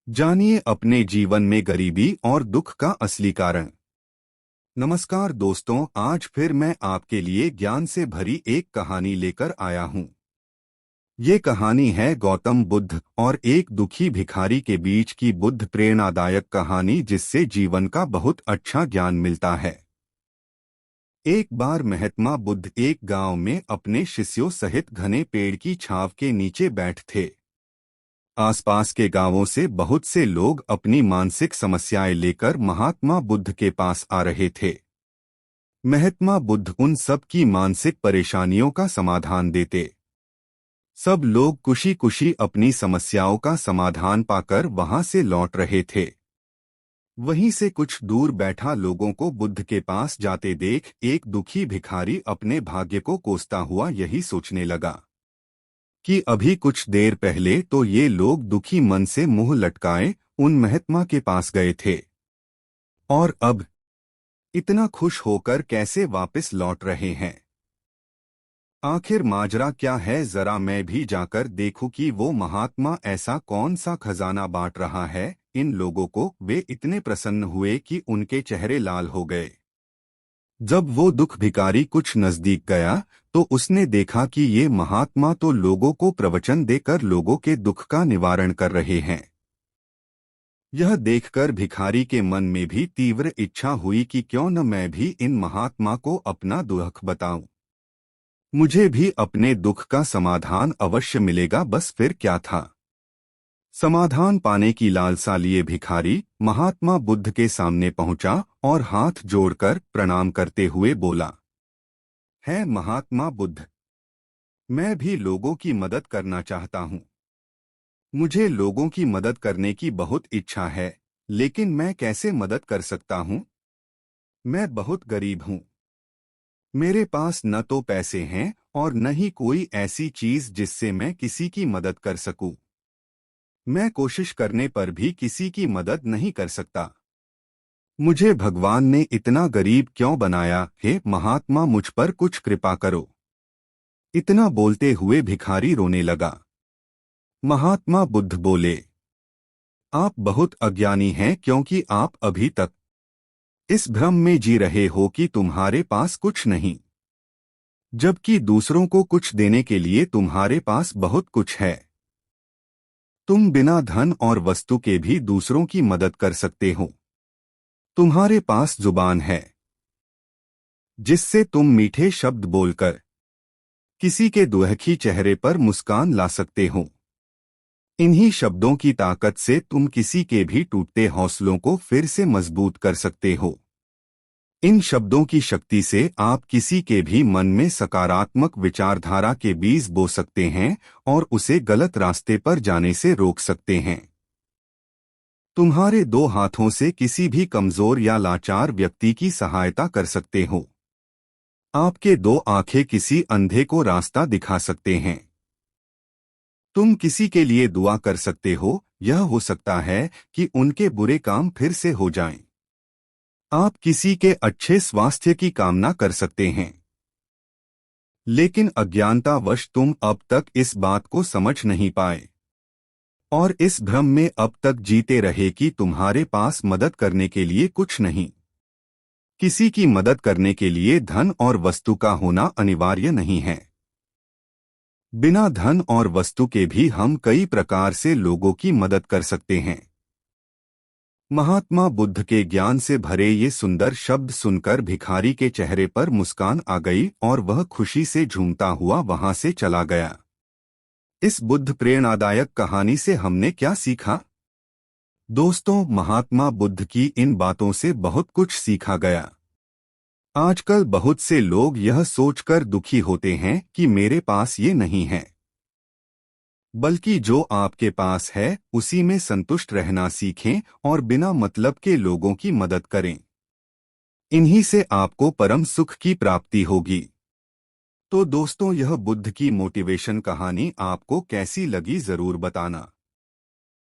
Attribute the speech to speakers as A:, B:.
A: जानिए अपने जीवन में गरीबी और दुख का असली कारण। नमस्कार दोस्तों, आज फिर मैं आपके लिए ज्ञान से भरी एक कहानी लेकर आया हूँ। ये कहानी है गौतम बुद्ध और एक दुखी भिखारी के बीच की बुद्ध प्रेरणादायक कहानी, जिससे जीवन का बहुत अच्छा ज्ञान मिलता है। एक बार महात्मा बुद्ध एक गांव में अपने शिष्यों सहित घने पेड़ की छांव के नीचे बैठ थे। आसपास के गांवों से बहुत से लोग अपनी मानसिक समस्याएं लेकर महात्मा बुद्ध के पास आ रहे थे। महात्मा बुद्ध उन सब की मानसिक परेशानियों का समाधान देते। सब लोग खुशी खुशी अपनी समस्याओं का समाधान पाकर वहां से लौट रहे थे। वहीं से कुछ दूर बैठा लोगों को बुद्ध के पास जाते देख एक दुखी भिखारी अपने भाग्य को कोसता हुआ यही सोचने लगा कि अभी कुछ देर पहले तो ये लोग दुखी मन से मुंह लटकाए उन महात्मा के पास गए थे, और अब इतना खुश होकर कैसे वापस लौट रहे हैं। आखिर माजरा क्या है, जरा मैं भी जाकर देखूं कि वो महात्मा ऐसा कौन सा खजाना बांट रहा है इन लोगों को। वे इतने प्रसन्न हुए कि उनके चेहरे लाल हो गए। जब वो दुख भिखारी कुछ नजदीक गया तो उसने देखा कि ये महात्मा तो लोगों को प्रवचन देकर लोगों के दुख का निवारण कर रहे हैं। यह देखकर भिखारी के मन में भी तीव्र इच्छा हुई कि क्यों न मैं भी इन महात्मा को अपना दुख बताऊं। मुझे भी अपने दुख का समाधान अवश्य मिलेगा। बस फिर क्या था, समाधान पाने की लालसा लिए भिखारी महात्मा बुद्ध के सामने पहुंचा और हाथ जोड़कर प्रणाम करते हुए बोला, है महात्मा बुद्ध, मैं भी लोगों की मदद करना चाहता हूँ। मुझे लोगों की मदद करने की बहुत इच्छा है, लेकिन मैं कैसे मदद कर सकता हूँ? मैं बहुत गरीब हूँ। मेरे पास न तो पैसे हैं और न ही कोई ऐसी चीज जिससे मैं किसी की मदद कर सकूं। मैं कोशिश करने पर भी किसी की मदद नहीं कर सकता। मुझे भगवान ने इतना गरीब क्यों बनाया? हे महात्मा, मुझ पर कुछ कृपा करो। इतना बोलते हुए भिखारी रोने लगा। महात्मा बुद्ध बोले, आप बहुत अज्ञानी हैं, क्योंकि आप अभी तक इस भ्रम में जी रहे हो कि तुम्हारे पास कुछ नहीं, जबकि दूसरों को कुछ देने के लिए तुम्हारे पास बहुत कुछ है। तुम बिना धन और वस्तु के भी दूसरों की मदद कर सकते हो। तुम्हारे पास जुबान है, जिससे तुम मीठे शब्द बोलकर किसी के दुखी चेहरे पर मुस्कान ला सकते हो। इन्हीं शब्दों की ताकत से तुम किसी के भी टूटते हौसलों को फिर से मजबूत कर सकते हो। इन शब्दों की शक्ति से आप किसी के भी मन में सकारात्मक विचारधारा के बीज बो सकते हैं और उसे गलत रास्ते पर जाने से रोक सकते हैं। तुम्हारे दो हाथों से किसी भी कमजोर या लाचार व्यक्ति की सहायता कर सकते हो। आपके दो आंखें किसी अंधे को रास्ता दिखा सकते हैं। तुम किसी के लिए दुआ कर सकते हो। यह हो सकता है कि उनके बुरे काम फिर से हो जाएं। आप किसी के अच्छे स्वास्थ्य की कामना कर सकते हैं। लेकिन अज्ञानतावश तुम अब तक इस बात को समझ नहीं पाए और इस भ्रम में अब तक जीते रहे कि तुम्हारे पास मदद करने के लिए कुछ नहीं। किसी की मदद करने के लिए धन और वस्तु का होना अनिवार्य नहीं है। बिना धन और वस्तु के भी हम कई प्रकार से लोगों की मदद कर सकते हैं। महात्मा बुद्ध के ज्ञान से भरे ये सुंदर शब्द सुनकर भिखारी के चेहरे पर मुस्कान आ गई और वह खुशी से झूमता हुआ वहां से चला गया। इस बुद्ध प्रेरणादायक कहानी से हमने क्या सीखा? दोस्तों, महात्मा बुद्ध की इन बातों से बहुत कुछ सीखा गया। आजकल बहुत से लोग यह सोचकर दुखी होते हैं कि मेरे पास ये नहीं है, बल्कि जो आपके पास है उसी में संतुष्ट रहना सीखें और बिना मतलब के लोगों की मदद करें। इन्हीं से आपको परम सुख की प्राप्ति होगी। तो दोस्तों, यह बुद्ध की मोटिवेशन कहानी आपको कैसी लगी जरूर बताना।